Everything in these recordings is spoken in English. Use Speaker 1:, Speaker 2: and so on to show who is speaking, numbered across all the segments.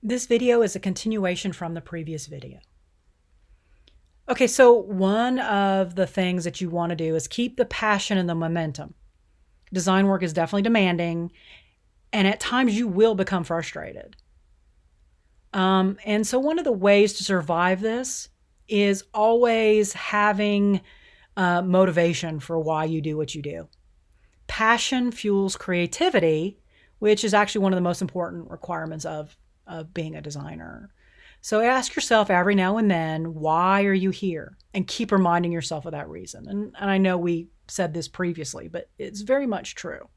Speaker 1: This video is a continuation from the previous video. Okay, so one of the things that you want to do is keep the passion and the momentum. Design work is definitely demanding, and at times you will become frustrated. And so one of the ways to survive this is always having motivation for why you do what you do. Passion fuels creativity, which is actually one of the most important requirements of being a designer. So ask yourself every now and then, why are you here? And keep reminding yourself of that reason. And I know we said this previously, but it's very much true.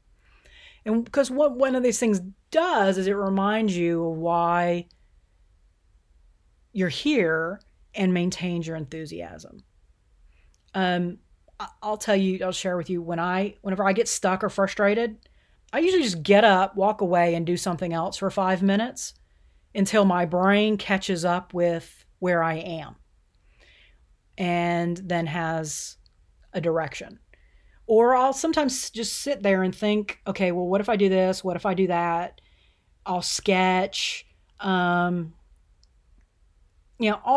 Speaker 1: And because what one of these things does is it reminds you of why you're here and maintains your enthusiasm. I'll share with you whenever I get stuck or frustrated, I usually just get up, walk away, and do something else for 5 minutes until my brain catches up with where I am and then has a direction. Or I'll sometimes just sit there and think, okay, well, what if I do this? What if I do that? I'll sketch, all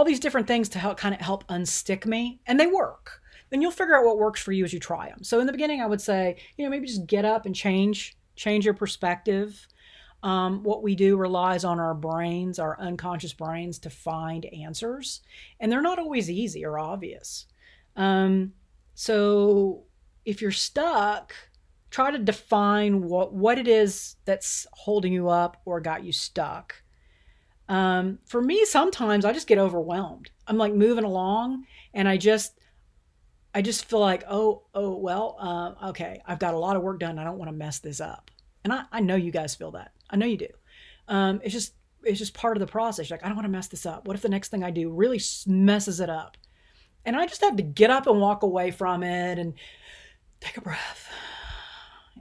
Speaker 1: these different things to help unstick me, and they work. Then you'll figure out what works for you as you try them. So in the beginning, I would say, maybe just get up and change your perspective. What we do relies on our brains, our unconscious brains, to find answers, and they're not always easy or obvious. So if you're stuck, try to define what it is that's holding you up or got you stuck. For me, sometimes I just get overwhelmed. I'm like moving along, and I just feel like, okay, I've got a lot of work done. I don't want to mess this up. And I know you guys feel that. I know you do. It's just part of the process. You're like, I don't want to mess this up. What if the next thing I do really messes it up? And I just have to get up and walk away from it and take a breath.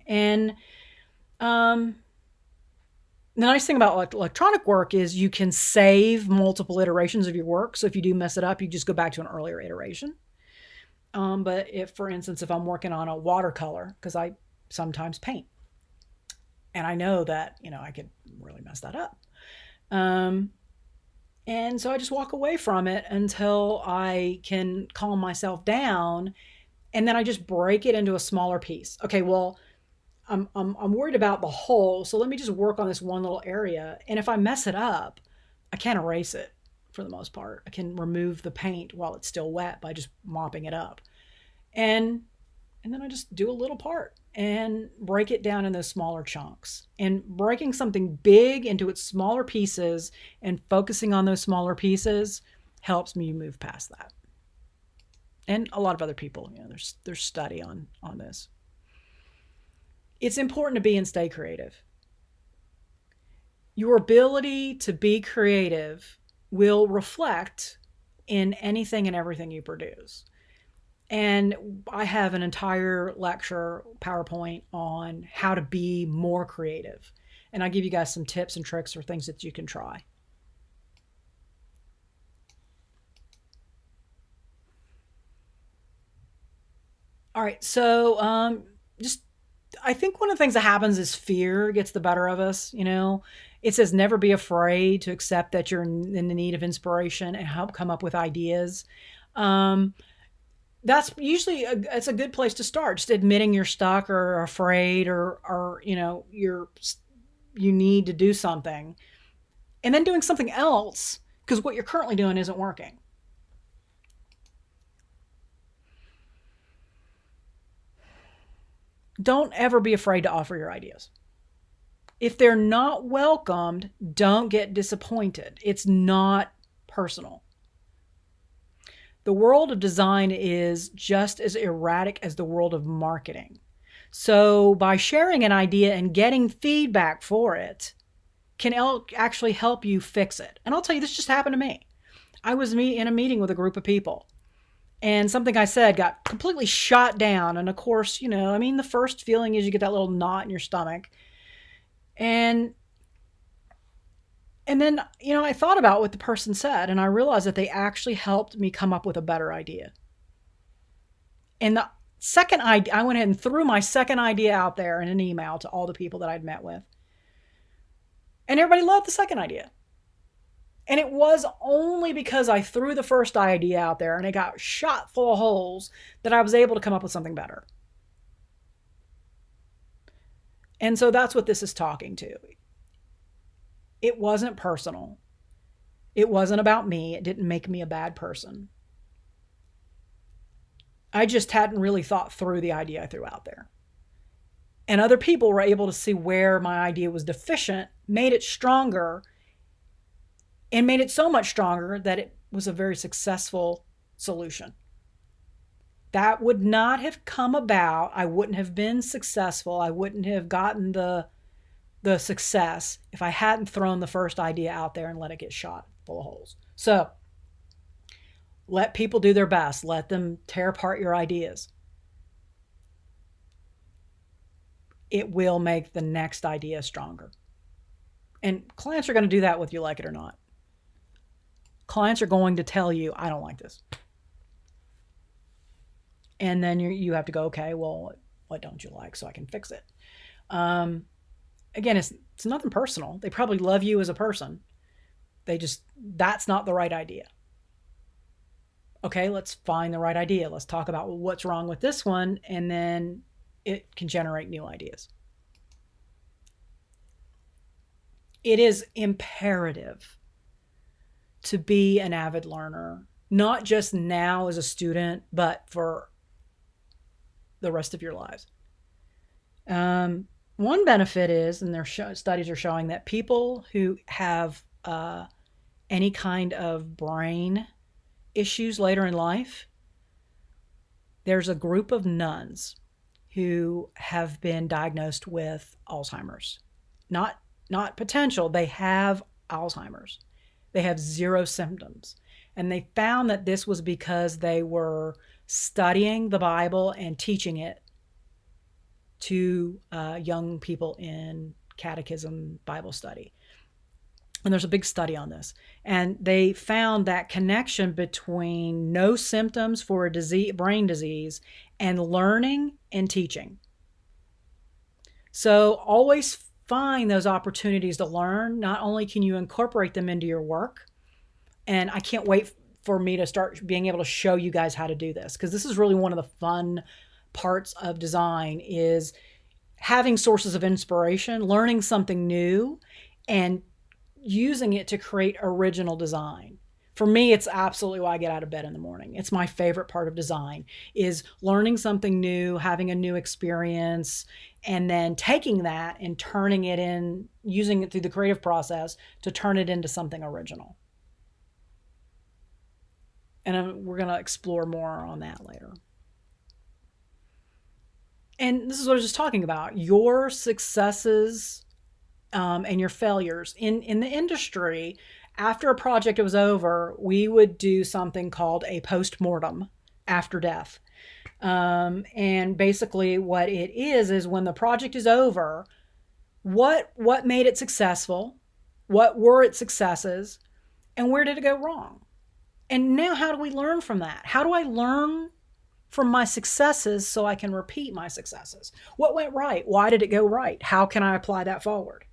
Speaker 1: And the nice thing about electronic work is you can save multiple iterations of your work. So if you do mess it up, you just go back to an earlier iteration. But for instance, if I'm working on a watercolor, because I sometimes paint, and I know that, I could really mess that up. And so I just walk away from it until I can calm myself down. And then I just break it into a smaller piece. Okay, well, I'm worried about the whole, so let me just work on this one little area. And if I mess it up, I can't erase it for the most part. I can remove the paint while it's still wet by just mopping it up. And then I just do a little part and break it down in those smaller chunks. And breaking something big into its smaller pieces and focusing on those smaller pieces helps me move past that. And a lot of other people, there's study on this. It's important to be and stay creative. Your ability to be creative will reflect in anything and everything you produce. And I have an entire lecture, PowerPoint, on how to be more creative. And I give you guys some tips and tricks or things that you can try. All right, so I think one of the things that happens is fear gets the better of us. It says never be afraid to accept that you're in the need of inspiration and help come up with ideas. That's usually it's a good place to start. Just admitting you're stuck or afraid or you need to do something, and then doing something else because what you're currently doing isn't working. Don't ever be afraid to offer your ideas. If they're not welcomed, don't get disappointed. It's not personal. The world of design is just as erratic as the world of marketing. So by sharing an idea and getting feedback for it can actually help you fix it. And I'll tell you, this just happened to me. I was in a meeting with a group of people, and something I said got completely shot down. And of course, the first feeling is you get that little knot in your stomach. And then, I thought about what the person said, and I realized that they actually helped me come up with a better idea. And the second idea, I went ahead and threw my second idea out there in an email to all the people that I'd met with. And everybody loved the second idea. And it was only because I threw the first idea out there and it got shot full of holes that I was able to come up with something better. And so that's what this is talking to. It wasn't personal. It wasn't about me. It didn't make me a bad person. I just hadn't really thought through the idea I threw out there. And other people were able to see where my idea was deficient, made it stronger, and made it so much stronger that it was a very successful solution. That would not have come about. I wouldn't have been successful. I wouldn't have gotten the success if I hadn't thrown the first idea out there and let it get shot full of holes. So let people do their best. Let them tear apart your ideas. It will make the next idea stronger. And clients are going to do that whether you like it or not. Clients are going to tell you, I don't like this. And then you have to go, okay, well, what don't you like so I can fix it? Again, it's nothing personal. They probably love you as a person. That's not the right idea. Okay, let's find the right idea. Let's talk about what's wrong with this one, and then it can generate new ideas. It is imperative to be an avid learner, not just now as a student, but for the rest of your lives. One benefit is, and their studies are showing, that people who have any kind of brain issues later in life, there's a group of nuns who have been diagnosed with Alzheimer's. Not potential, they have Alzheimer's. They have 0 symptoms. And they found that this was because they were studying the Bible and teaching it to young people in catechism Bible study. And there's a big study on this. And they found that connection between no symptoms for a brain disease and learning and teaching. So always find those opportunities to learn. Not only can you incorporate them into your work, and I can't wait for me to start being able to show you guys how to do this, because this is really one of the fun parts of design, is having sources of inspiration, learning something new, and using it to create original design. For me, it's absolutely why I get out of bed in the morning. It's my favorite part of design, is learning something new, having a new experience, and then taking that and turning it in, using it through the creative process to turn it into something original. And we're going to explore more on that later. And this is what I was just talking about. Your successes and your failures. In the industry, after a project was over, we would do something called a postmortem, after death. And basically what it is when the project is over, what made it successful? What were its successes? And where did it go wrong? And now how do we learn from that? How do I learn from my successes so I can repeat my successes? What went right? Why did it go right? How can I apply that forward?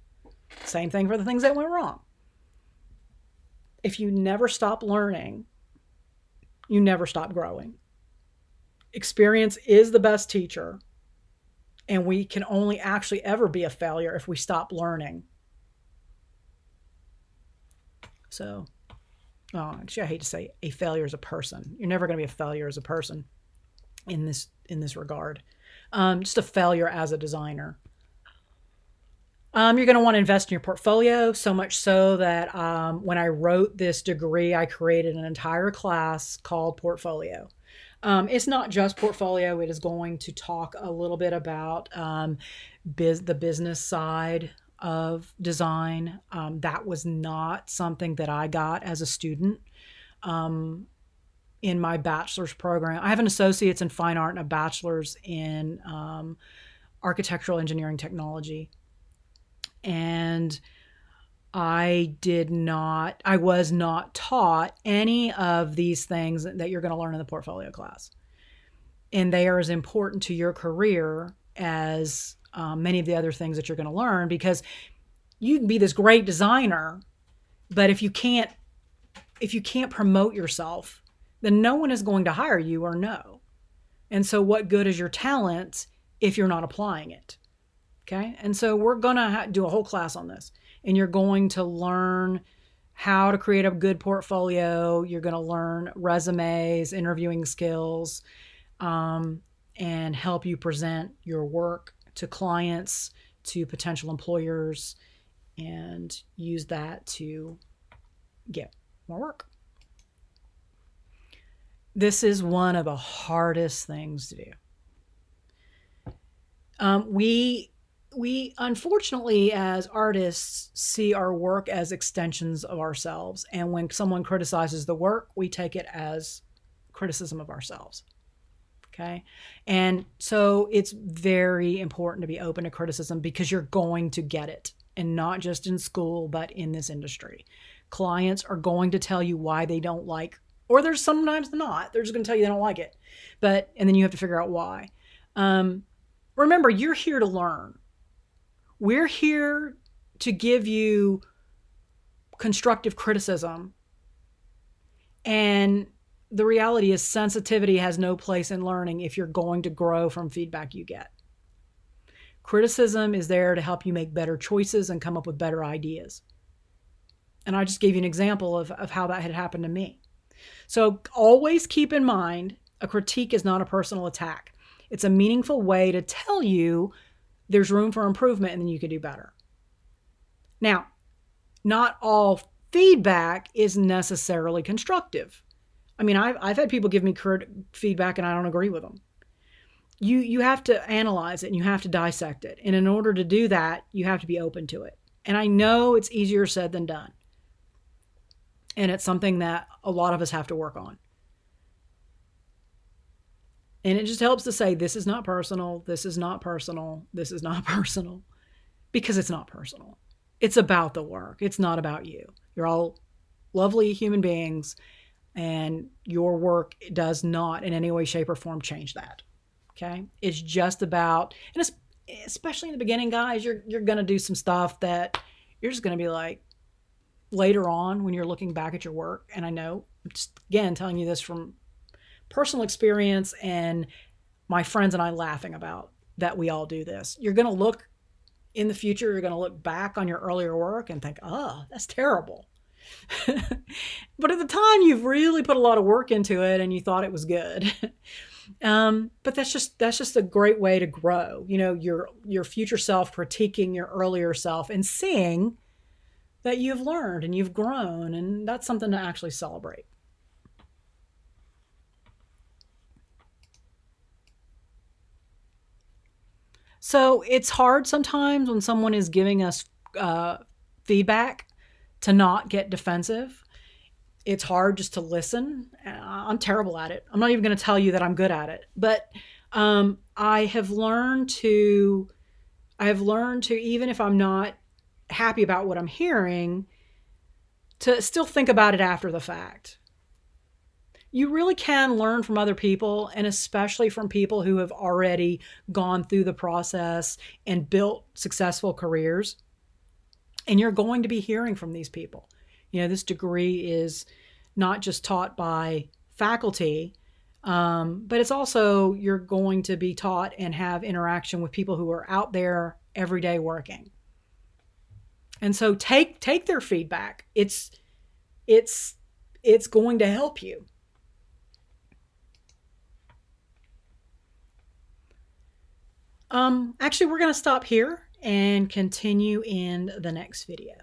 Speaker 1: Same thing for the things that went wrong. If you never stop learning, you never stop growing. Experience is the best teacher, and we can only actually ever be a failure if we stop learning. So, actually, I hate to say a failure as a person. You're never going to be a failure as a person in this regard. Just a failure as a designer. You're going to want to invest in your portfolio, so much so that when I wrote this degree, I created an entire class called Portfolio. It's not just portfolio. It is going to talk a little bit about the business side of design. That was not something that I got as a student in my bachelor's program. I have an associate's in fine art and a bachelor's in architectural engineering technology. And I was not taught any of these things that you're going to learn in the portfolio class. And they are as important to your career as many of the other things that you're going to learn, because you can be this great designer, but if you can't if you can't promote yourself, then no one is going to hire you or know. And so what good is your talent if you're not applying it? Okay. And so we're going to do a whole class on this, and you're going to learn how to create a good portfolio. You're going to learn resumes, interviewing skills, and help you present your work to clients, to potential employers, and use that to get more work. This is one of the hardest things to do. We unfortunately, as artists, see our work as extensions of ourselves. And when someone criticizes the work, we take it as criticism of ourselves. Okay. And so it's very important to be open to criticism, because you're going to get it, and not just in school, but in this industry. Clients are going to tell you why they don't like, or there's sometimes not, they're just going to tell you they don't like it. And then you have to figure out why. Remember, you're here to learn. We're here to give you constructive criticism. And the reality is, sensitivity has no place in learning if you're going to grow from feedback you get. Criticism is there to help you make better choices and come up with better ideas. And I just gave you an example of how that had happened to me. So always keep in mind, a critique is not a personal attack. It's a meaningful way to tell you there's room for improvement and then you could do better. Now, not all feedback is necessarily constructive. I mean, I've had people give me feedback and I don't agree with them. You have to analyze it and you have to dissect it. And in order to do that, you have to be open to it. And I know it's easier said than done. And it's something that a lot of us have to work on. And it just helps to say, this is not personal, this is not personal, this is not personal, because it's not personal. It's about the work. It's not about you. You're all lovely human beings, and your work does not in any way, shape, or form change that. Okay? It's just about, and especially in the beginning, guys, you're going to do some stuff that you're just going to be like, later on when you're looking back at your work, and I know, I'm just again telling you this from personal experience and my friends and I laughing about that, we all do this. You're going to look in the future, you're going to look back on your earlier work and think, oh, that's terrible. But at the time, you've really put a lot of work into it and you thought it was good. But that's just a great way to grow. You know, your future self critiquing your earlier self and seeing that you've learned and you've grown, and that's something to actually celebrate. So it's hard sometimes when someone is giving us feedback to not get defensive. It's hard just to listen. I'm terrible at it. I'm not even going to tell you that I'm good at it, but I have learned to, even if I'm not happy about what I'm hearing, to still think about it after the fact. You really can learn from other people, and especially from people who have already gone through the process and built successful careers. And you're going to be hearing from these people. You know, this degree is not just taught by faculty, but it's also, you're going to be taught and have interaction with people who are out there every day working. And so take their feedback. It's going to help you. Actually, we're going to stop here and continue in the next video.